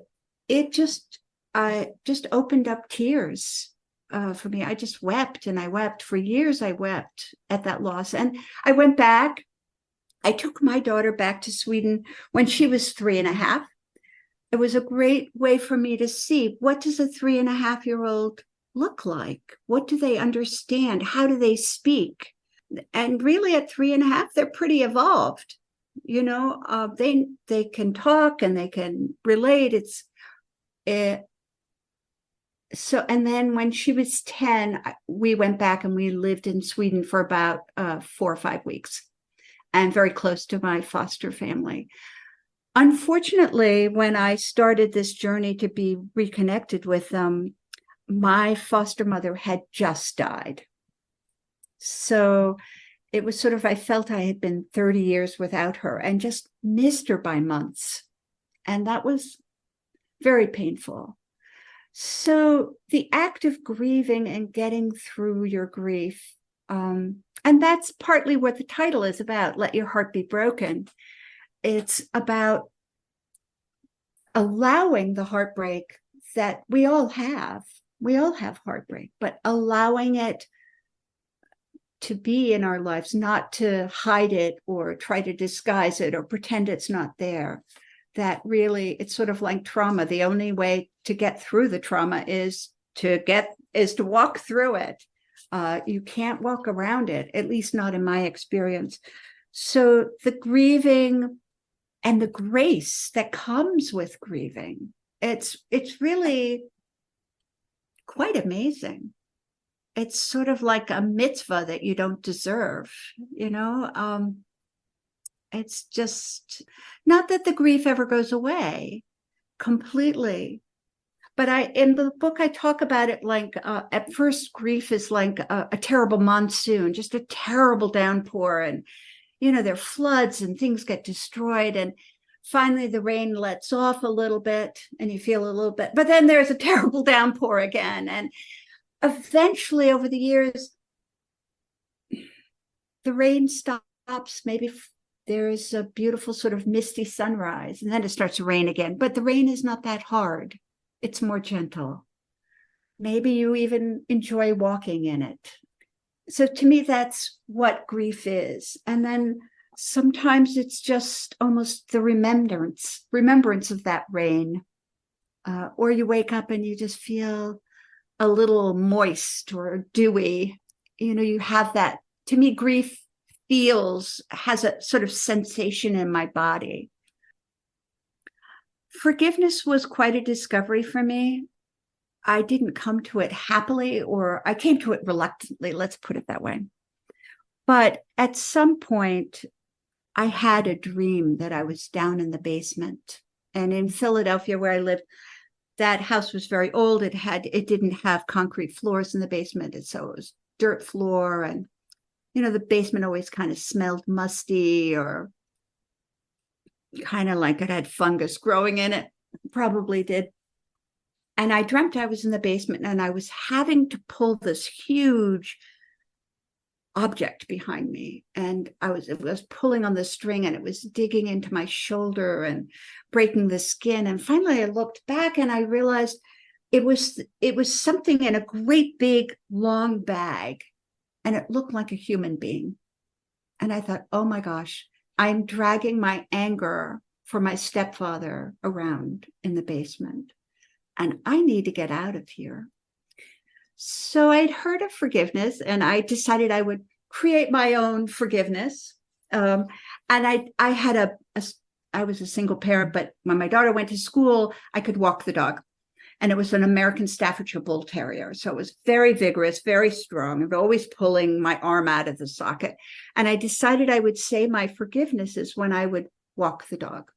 it just opened up tears for me. I just wept, and I wept for years. I wept at that loss. And I went back. I took my daughter back to Sweden when she was 3.5. It was a great way for me to see, what does a 3.5-year-old look like? What do they understand? How do they speak? And really at 3.5, they're pretty evolved. They can talk and they can relate. So, and then when she was 10, we went back and we lived in Sweden for about 4 or 5 weeks, and very close to my foster family. Unfortunately, when I started this journey to be reconnected with them, my foster mother had just died. So it was sort of, I felt I had been 30 years without her and just missed her by months. And that was very painful. So the act of grieving and getting through your grief, and that's partly what the title is about, Let Your Heart Be Broken. It's about allowing the heartbreak that we all have. We all have heartbreak, but allowing it to be in our lives, not to hide it or try to disguise it or pretend it's not there. That really, it's sort of like trauma. The only way to get through the trauma is to walk through it. You can't walk around it, at least not in my experience. So the grieving and the grace that comes with grieving, it's really quite amazing. It's sort of like a mitzvah that you don't deserve, it's just not that the grief ever goes away completely. But in the book, I talk about it like at first, grief is like a terrible monsoon, just a terrible downpour. And, there are floods and things get destroyed. And finally, the rain lets off a little bit and you feel a little bit. But then there's a terrible downpour again. And eventually, over the years, the rain stops. Maybe there's a beautiful sort of misty sunrise, and then it starts to rain again. But the rain is not that hard. It's more gentle. Maybe you even enjoy walking in it. So to me, that's what grief is. And then sometimes it's just almost the remembrance of that rain. Or you wake up and you just feel a little moist or dewy. You have that. To me, grief has a sort of sensation in my body. Forgiveness was quite a discovery for me. I didn't come to it happily, or I came to it reluctantly, let's put it that way. But at some point, I had a dream that I was down in the basement. And in Philadelphia, where I lived, that house was very old. It didn't have concrete floors in the basement. And so it was dirt floor. And, the basement always kind of smelled musty, or kind of like it had fungus growing in it. Probably did. And I dreamt I was in the basement and I was having to pull this huge object behind me. And it was pulling on the string, and it was digging into my shoulder and breaking the skin. And finally I looked back and I realized it was something in a great big long bag, and it looked like a human being. And I thought, oh my gosh, I'm dragging my anger for my stepfather around in the basement, and I need to get out of here. So I'd heard of forgiveness, and I decided I would create my own forgiveness. And I was a single parent, but when my daughter went to school, I could walk the dog. And it was an American Staffordshire Bull Terrier. So it was very vigorous, very strong, and always pulling my arm out of the socket. And I decided I would say my forgivenesses when I would walk the dog.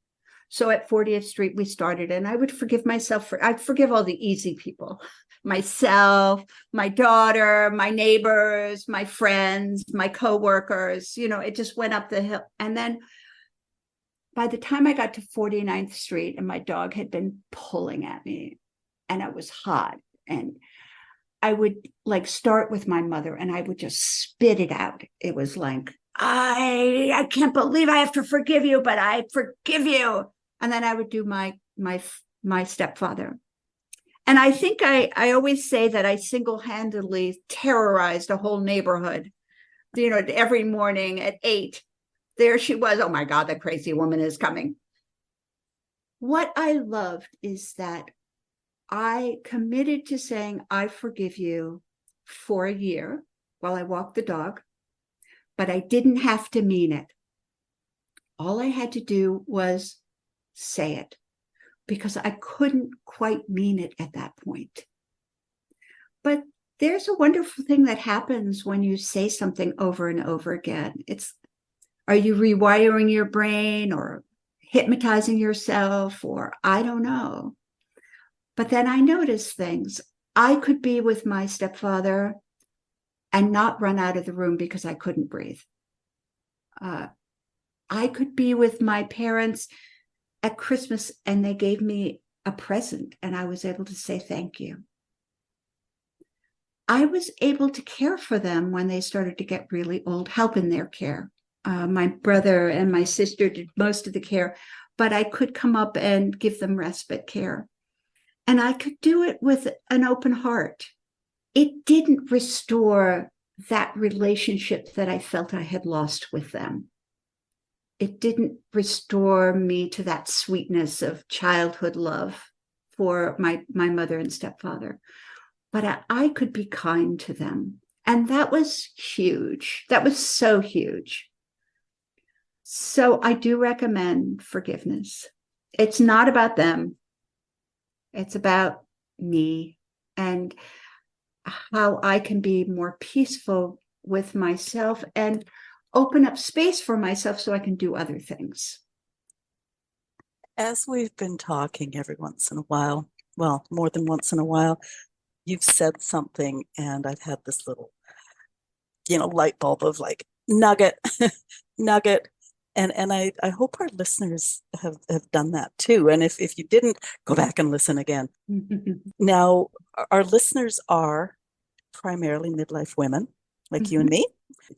So at 40th Street, we started, and I would forgive myself I'd forgive all the easy people, myself, my daughter, my neighbors, my friends, my coworkers. It just went up the hill. And then by the time I got to 49th Street, and my dog had been pulling at me, and it was hot, and I would start with my mother, and I would just spit it out. It was like, I can't believe I have to forgive you, but I forgive you. And then I would do my stepfather. And I think I always say that I single-handedly terrorized a whole neighborhood. Every morning at 8, there she was. Oh my God, that crazy woman is coming. What I loved is that I committed to saying, I forgive you for a year while I walked the dog, but I didn't have to mean it. All I had to do was say it, because I couldn't quite mean it at that point. But there's a wonderful thing that happens when you say something over and over again. Are you rewiring your brain, or hypnotizing yourself, or I don't know. But then I noticed things. I could be with my stepfather and not run out of the room because I couldn't breathe. I could be with my parents at Christmas, and they gave me a present, and I was able to say thank you. I was able to care for them when they started to get really old, help in their care. My brother and my sister did most of the care, but I could come up and give them respite care. And I could do it with an open heart. It didn't restore that relationship that I felt I had lost with them. It didn't restore me to that sweetness of childhood love for my mother and stepfather. But I could be kind to them. And that was huge. That was so huge. So I do recommend forgiveness. It's not about them. It's about me, and how I can be more peaceful with myself and open up space for myself so I can do other things. As we've been talking every once in a while, well, more than once in a while, you've said something, and I've had this little, light bulb of nugget, nugget. And I hope our listeners have done that too. And if you didn't, go back and listen again. Now, our listeners are primarily midlife women like you and me.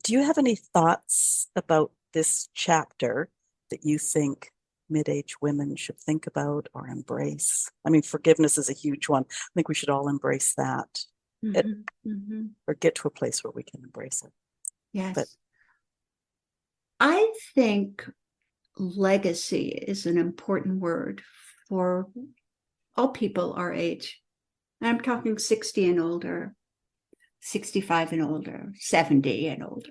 Do you have any thoughts about this chapter that you think mid-age women should think about or embrace? I mean, forgiveness is a huge one. I think we should all embrace that, or get to a place where we can embrace it. Yes. But I think legacy is an important word for all people our age. I'm talking 60 and older, 65 and older, 70 and older.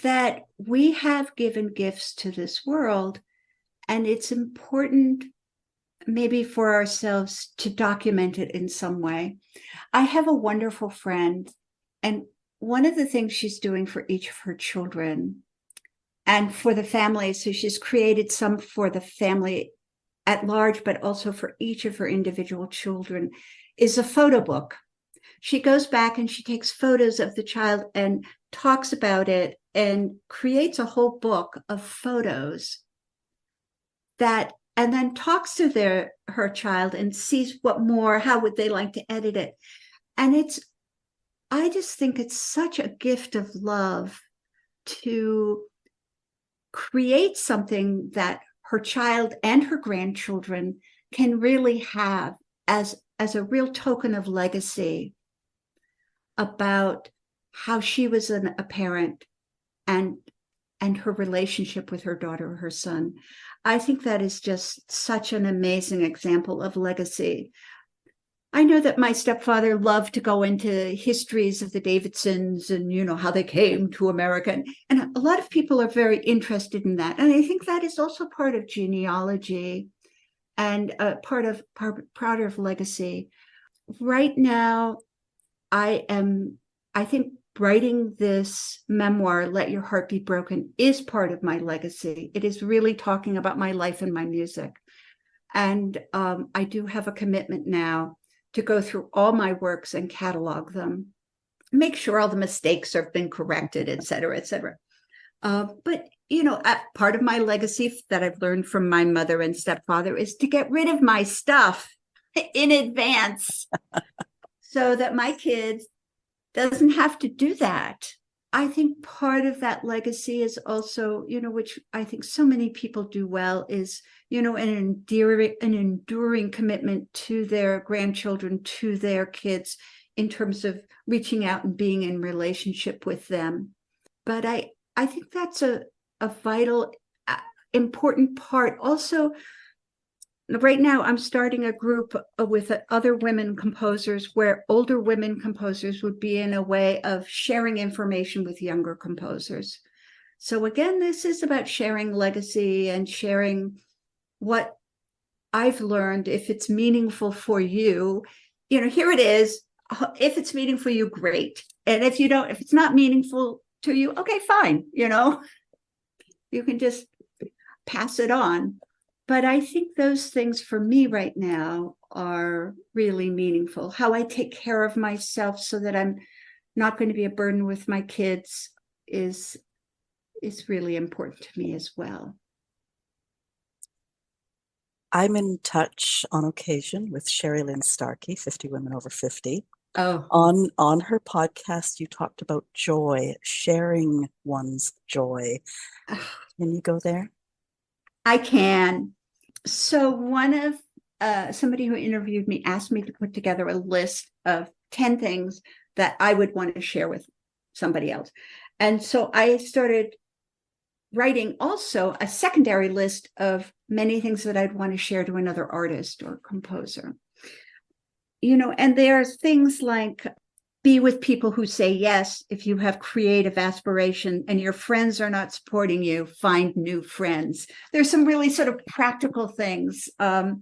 that we have given gifts to this world, and it's important maybe for ourselves to document it in some way. I have a wonderful friend, and one of the things she's doing for each of her children and for the family, so she's created some for the family at large, but also for each of her individual children, is a photo book. She goes back and she takes photos of the child and talks about it and creates a whole book of photos that, and then talks to her child and sees how would they like to edit it. And I just think it's such a gift of love to create something that her child and her grandchildren can really have as a real token of legacy about how she was a parent and her relationship with her daughter or her son. I think that is just such an amazing example of legacy. I know that my stepfather loved to go into histories of the Davidsons and, how they came to America. And a lot of people are very interested in that. And I think that is also part of genealogy and part of legacy. Right now, I think writing this memoir, Let Your Heart Be Broken, is part of my legacy. It is really talking about my life and my music. And I do have a commitment now to go through all my works and catalog them, make sure all the mistakes have been corrected, et cetera, et cetera. But, part of my legacy that I've learned from my mother and stepfather is to get rid of my stuff in advance so that my kids doesn't have to do that. I think part of that legacy is also, which I think so many people do well, is, an enduring commitment to their grandchildren, to their kids, in terms of reaching out and being in relationship with them. But I think that's a vital, important part. Also, right now, I'm starting a group with other women composers where older women composers would be in a way of sharing information with younger composers. So again, this is about sharing legacy and sharing what I've learned. If it's meaningful for you, here it is. If it's meaningful for you, great. And if it's not meaningful to you, okay, fine. You can just pass it on. But I think those things for me right now are really meaningful. How I take care of myself so that I'm not going to be a burden with my kids is really important to me as well. I'm in touch on occasion with Sherry Lynn Starkey, 50 Women Over 50. Oh, On her podcast, you talked about joy, sharing one's joy. Can you go there? I can. So one of somebody who interviewed me asked me to put together a list of 10 things that I would want to share with somebody else. And so I started writing also a secondary list of many things that I'd want to share to another artist or composer. And there are things like be with people who say yes. If you have creative aspiration and your friends are not supporting you, find new friends. There's some really sort of practical things, that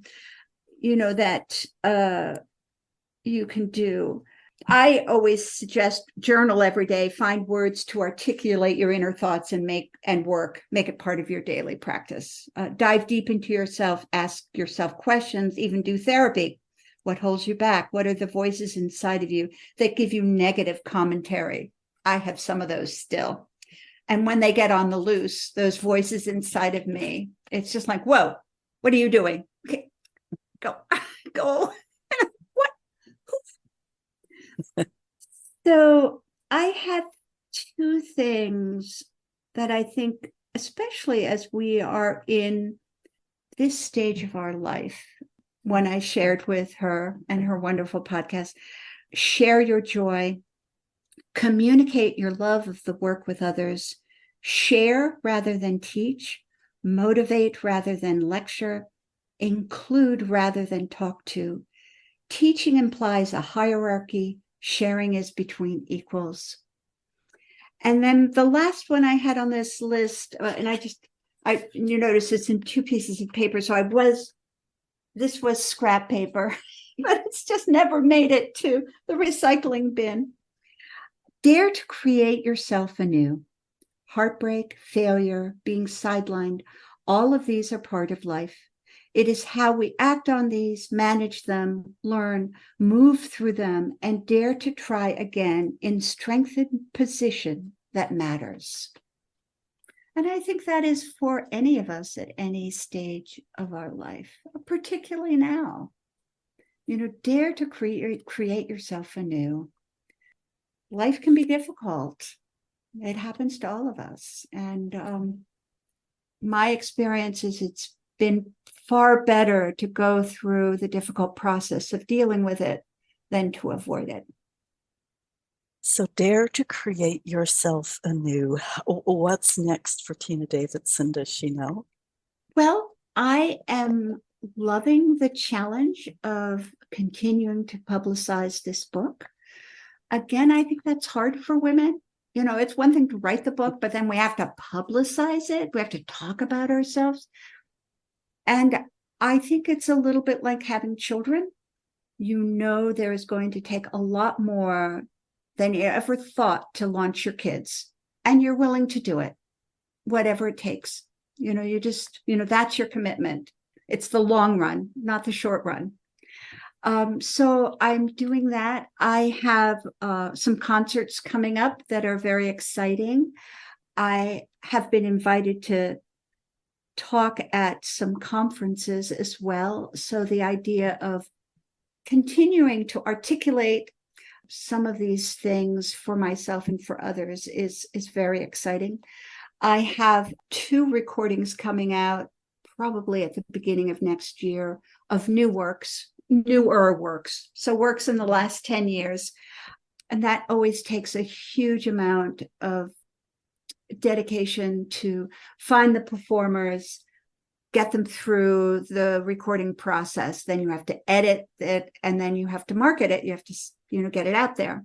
you can do. I always suggest journal every day, find words to articulate your inner thoughts and make it part of your daily practice. Dive deep into yourself, ask yourself questions, even do therapy. What holds you back? What are the voices inside of you that give you negative commentary? I have some of those still. And when they get on the loose, those voices inside of me, it's just like, whoa, what are you doing? Okay, go. What? So I have two things that I think, especially as we are in this stage of our life, when I shared with her and her wonderful podcast, share your joy, communicate your love of the work with others, share rather than teach, motivate rather than lecture, include rather than talk to. Teaching implies a hierarchy, sharing is between equals. And then the last one I had on this list, and you notice it's in two pieces of paper. So this was scrap paper, but it's just never made it to the recycling bin. Dare to create yourself anew. Heartbreak, failure, being sidelined, all of these are part of life. It is how we act on these, manage them, learn, move through them, and dare to try again in strengthened position that matters. And I think that is for any of us at any stage of our life, particularly now. Dare to create yourself anew. Life can be difficult. It happens to all of us. And my experience is it's been far better to go through the difficult process of dealing with it than to avoid it. So dare to create yourself anew. What's next for Tina Davidson? Does she know? Well, I am loving the challenge of continuing to publicize this book. Again, I think that's hard for women. It's one thing to write the book, but then we have to publicize it. We have to talk about ourselves. And I think it's a little bit like having children. There is going to take a lot more than you ever thought to launch your kids. And you're willing to do it, whatever it takes. That's your commitment. It's the long run, not the short run. So I'm doing that. I have some concerts coming up that are very exciting. I have been invited to talk at some conferences as well. So the idea of continuing to articulate some of these things for myself and for others is very exciting. I have 2 recordings coming out probably at the beginning of next year of newer works. So works in the last 10 years. And that always takes a huge amount of dedication to find the performers, get them through the recording process. Then you have to edit it, and then you have to market it. You have to, get it out there.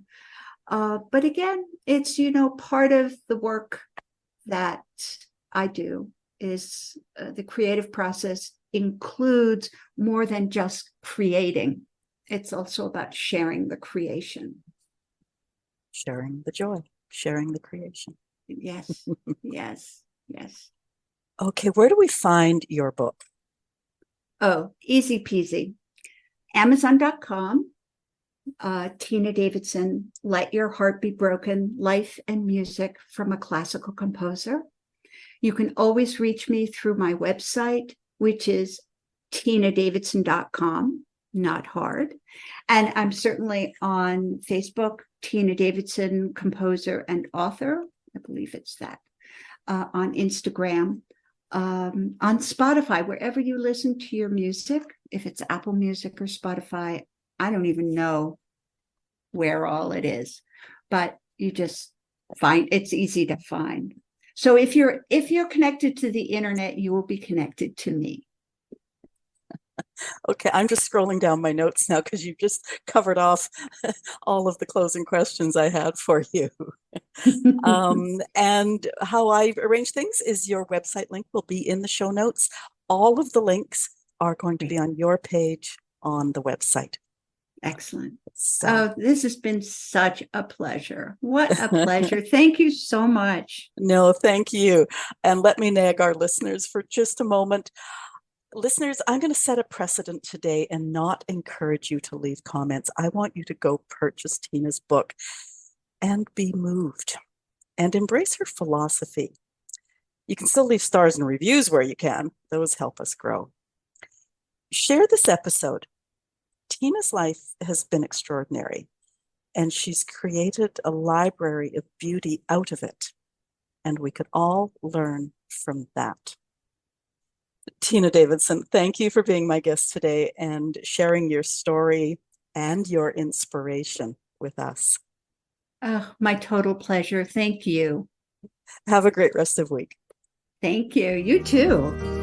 But again, it's, part of the work that I do is the creative process includes more than just creating. It's also about sharing the creation. Sharing the joy, sharing the creation. Yes, yes. Okay, where do we find your book? Oh, easy peasy. Amazon.com, Tina Davidson, Let Your Heart Be Broken, Life and Music from a Classical Composer. You can always reach me through my website, which is tinadavidson.com, not hard. And I'm certainly on Facebook, Tina Davidson, composer and author. I believe it's that. On Instagram, on Spotify, wherever you listen to your music, if it's Apple Music or Spotify, I don't even know where all it is, but you just find it's easy to find. So if you're connected to the internet, you will be connected to me. Okay, I'm just scrolling down my notes now because you just covered off all of the closing questions I had for you. And how I arrange things is your website link will be in the show notes. All of the links are going to be on your page on the website. Excellent. So, this has been such a pleasure. What a pleasure. Thank you so much. No, thank you. And let me nag our listeners for just a moment. Listeners, I'm going to set a precedent today and not encourage you to leave comments. I want you to go purchase Tina's book and be moved and embrace her philosophy. You can still leave stars and reviews where you can. Those help us grow. Share this episode. Tina's life has been extraordinary, and she's created a library of beauty out of it, and we could all learn from that. Tina Davidson, thank you for being my guest today and sharing your story and your inspiration with us. Oh, my total pleasure. Thank you. Have a great rest of the week. Thank you. You too.